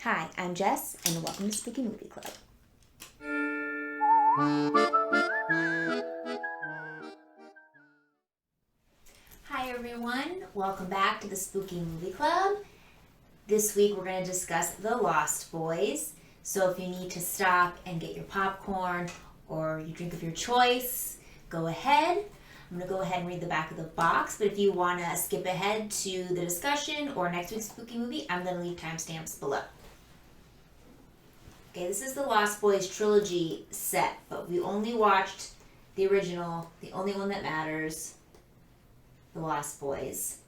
Hi, I'm Jess, and welcome to Spooky Movie Club. Hi everyone, welcome back to the Spooky Movie Club. This week we're going to discuss The Lost Boys, so if you need to stop and get your popcorn or your drink of your choice, go ahead. I'm going to go ahead and read the back of the box, but if you want to skip ahead to the discussion or next week's spooky movie, I'm going to leave timestamps below. Okay, this is the Lost Boys trilogy set, but we only watched the original, the only one that matters, The Lost Boys.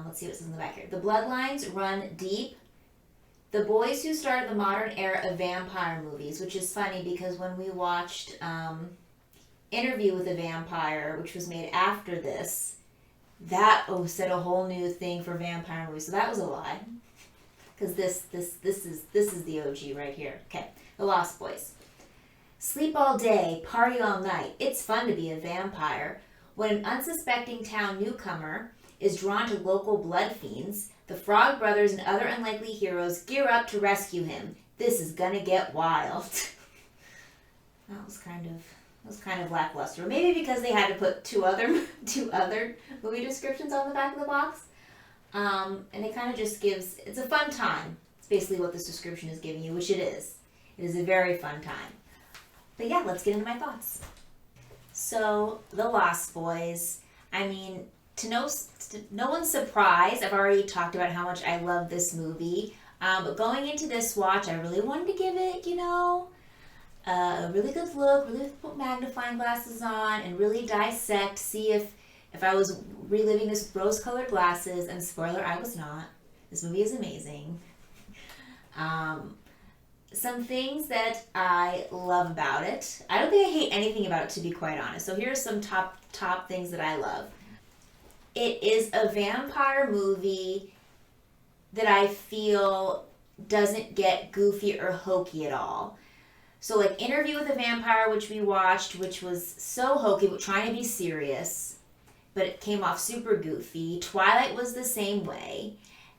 Let's see what it says in the back here. The bloodlines run deep. The boys who started the modern era of vampire movies, which is funny because when we watched Interview with a Vampire, which was made after this, that set a whole new thing for vampire movies. So that was a lie. Because this is the OG right here. Okay, The Lost Boys. Sleep all day, party all night. It's fun to be a vampire. When an unsuspecting town newcomer is drawn to local blood fiends, the Frog Brothers and other unlikely heroes gear up to rescue him. This is gonna get wild. That was kind of lackluster. Maybe because they had to put two other movie descriptions on the back of the box. And it kind of just gives, it's a fun time. It's basically what this description is giving you, which it is. It is a very fun time. But yeah, let's get into my thoughts. So, The Lost Boys, I mean, to no one's surprise, I've already talked about how much I love this movie. But going into this watch, I really wanted to give it, a really good look, really put magnifying glasses on, and really dissect, see if I was reliving this with rose-colored glasses, and spoiler, I was not. This movie is amazing. Some things that I love about it. I don't think I hate anything about it, to be quite honest. So here's some top things that I love. It is a vampire movie that I feel doesn't get goofy or hokey at all. So like Interview with a Vampire, which we watched, which was so hokey, but trying to be serious, but it came off super goofy. Twilight was the same way.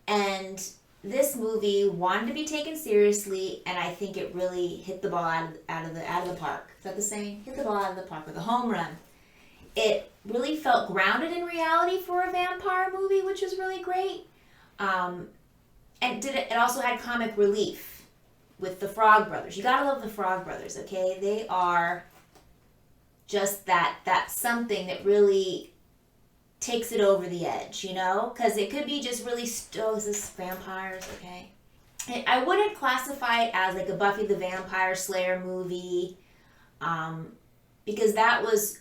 And this movie wanted to be taken seriously, and I think it really hit the ball out of the park. Is that the saying? Hit the ball out of the park with a home run. It really felt grounded in reality for a vampire movie, which was really great. And it also had comic relief with the Frog Brothers. You gotta love the Frog Brothers, okay? They are just that something that really takes it over the edge, because it could be just really is this vampires, okay? I wouldn't classify it as like a Buffy the Vampire Slayer movie, because that was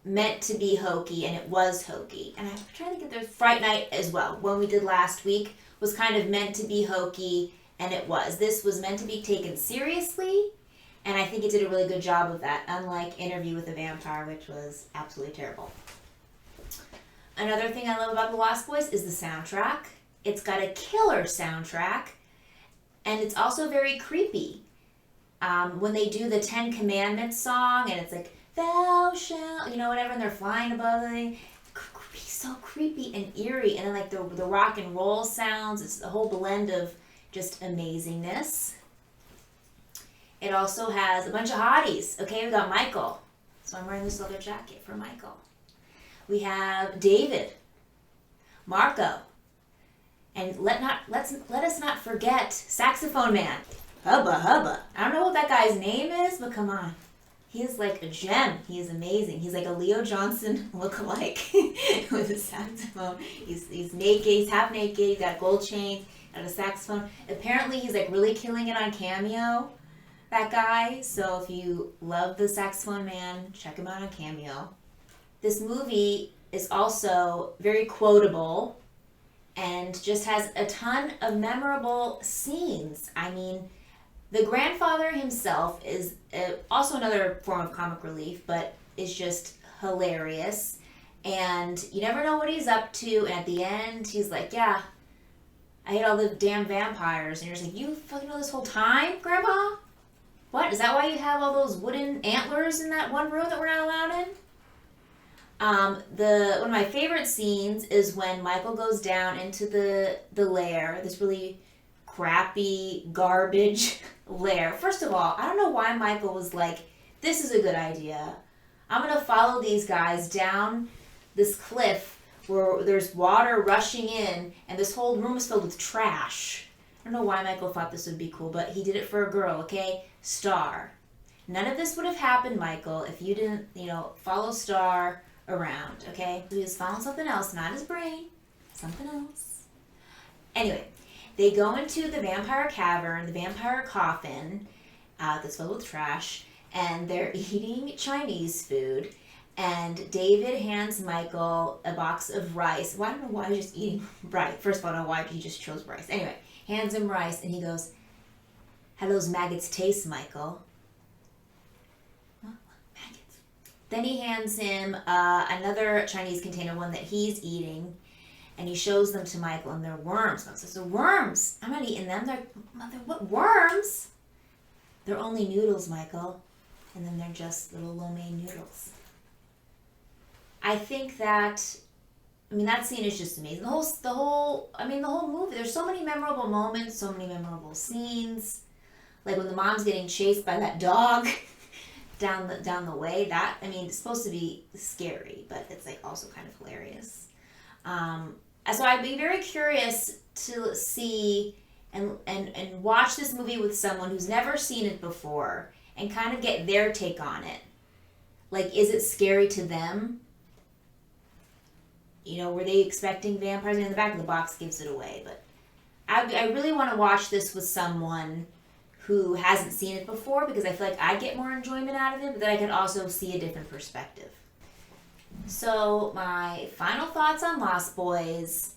meant to be hokey, and it was hokey. And I'm trying to get there. Fright Night as well, one we did last week, was kind of meant to be hokey, and it was. This was meant to be taken seriously, and I think it did a really good job of that, unlike Interview with a Vampire, which was absolutely terrible. Another thing I love about The Lost Boys is the soundtrack. It's got a killer soundtrack, and it's also very creepy. When they do the Ten Commandments song, and it's like, thou shalt, whatever, and they're flying above the thing. So creepy and eerie, and then like the rock and roll sounds. It's the whole blend of just amazingness. It also has a bunch of hotties. Okay, we got Michael. So I'm wearing this leather jacket for Michael. We have David, Marco, and let us not forget Saxophone Man, Hubba Hubba. I don't know what that guy's name is, but come on. He is like a gem. He is amazing. He's like a Leo Johnson lookalike with a saxophone. He's naked. He's half naked. He's got a gold chain and a saxophone. Apparently, he's like really killing it on Cameo, that guy. So if you love the Saxophone Man, check him out on Cameo. This movie is also very quotable and just has a ton of memorable scenes. I mean, the grandfather himself is also another form of comic relief, but is just hilarious. And you never know what he's up to. And at the end, he's like, yeah, I hate all the damn vampires. And you're just like, you fucking know this whole time, Grandpa? What? Is that why you have all those wooden antlers in that one room that we're not allowed in? One of my favorite scenes is when Michael goes down into the lair, this really crappy garbage lair. First of all, I don't know why Michael was like, this is a good idea. I'm going to follow these guys down this cliff where there's water rushing in and this whole room is filled with trash. I don't know why Michael thought this would be cool, but he did it for a girl, okay? Star. None of this would have happened, Michael, if you didn't, follow Star around, okay? He was following something else, not his brain, something else. Anyway, they go into the vampire cavern, the vampire coffin that's filled with trash, and they're eating Chinese food. And David hands Michael a box of rice. Well, I don't know why he's just eating rice. First of all, I don't know why he just chose rice. Anyway, hands him rice, and he goes, "How those maggots taste, Michael?" What? Maggots? Then he hands him another Chinese container, one that he's eating, and he shows them to Michael, and they're worms. Michael says, "They're worms. I'm not eating them. They're what, worms? They're only noodles, Michael." And then they're just little lo mein noodles. I think that scene is just amazing. The whole movie. There's so many memorable moments, so many memorable scenes. Like when the mom's getting chased by that dog down the way. That, it's supposed to be scary, but it's like also kind of hilarious. So I'd be very curious to see and watch this movie with someone who's never seen it before and kind of get their take on it. Like, is it scary to them? Were they expecting vampires? In the back of the box gives it away, but I really want to watch this with someone who hasn't seen it before because I feel like I get more enjoyment out of it, but then I can also see a different perspective. So my final thoughts on Lost Boys.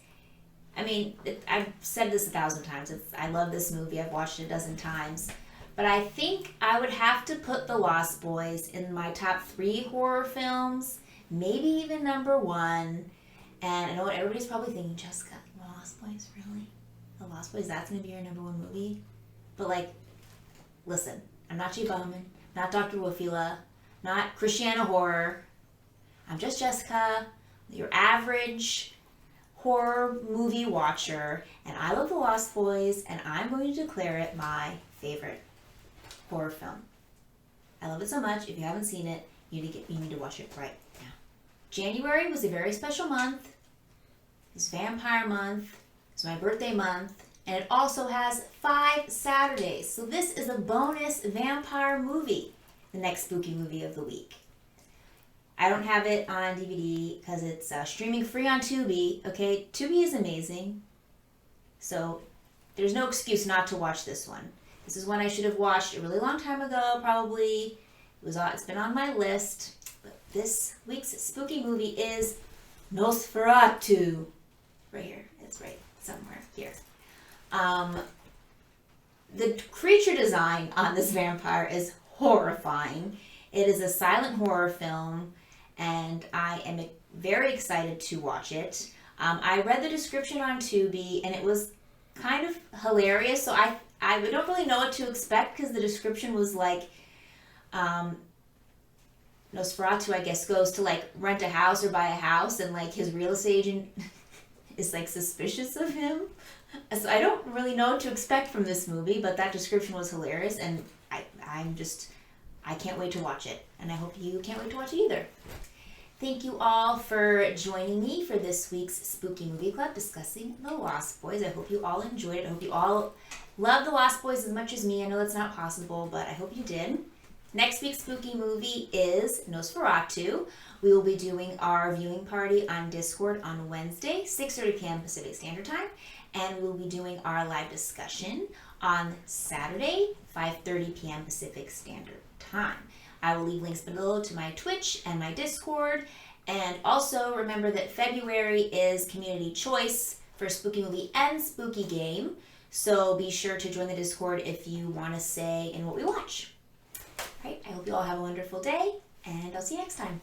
I've said this 1,000 times. I love this movie. I've watched it a dozen times. But I think I would have to put The Lost Boys in my top 3 horror films, maybe even number 1. And I know what everybody's probably thinking, Jessica, The Lost Boys, really? The Lost Boys, that's going to be your number 1 movie? But listen, I'm not Jay Bowman, not Dr. Wofila, not Christiana Horror. I'm just Jessica, your average horror movie watcher, and I love The Lost Boys, and I'm going to declare it my favorite horror film. I love it so much. If you haven't seen it, you need to watch it right now. January was a very special month. It's Vampire Month. It's my birthday month. And it also has 5 Saturdays. So this is a bonus vampire movie. The next spooky movie of the week. I don't have it on DVD because it's streaming free on Tubi. Okay, Tubi is amazing. So there's no excuse not to watch this one. This is one I should have watched a really long time ago, probably. It's been on my list. But this week's spooky movie is Nosferatu. Right here. It's right somewhere here. The creature design on this vampire is horrifying. It is a silent horror film, and I am very excited to watch it. I read the description on Tubi, and it was kind of hilarious, so I don't really know what to expect because the description was like, Nosferatu, I guess, goes to rent a house or buy a house, and his real estate agent is suspicious of him. So I don't really know what to expect from this movie, but that description was hilarious, and I can't wait to watch it, and I hope you can't wait to watch it either. Thank you all for joining me for this week's Spooky Movie Club discussing The Lost Boys. I hope you all enjoyed it. I hope you all love The Lost Boys as much as me. I know that's not possible, but I hope you did. Next week's spooky movie is Nosferatu. We will be doing our viewing party on Discord on Wednesday, 6:30 p.m. Pacific Standard Time, and we'll be doing our live discussion on Saturday, 5:30 p.m. Pacific Standard Time. I will leave links below to my Twitch and my Discord, and also remember that February is community choice for Spooky Movie and Spooky Game, so be sure to join the Discord if you want to say in what we watch. All right, I hope you all have a wonderful day, and I'll see you next time.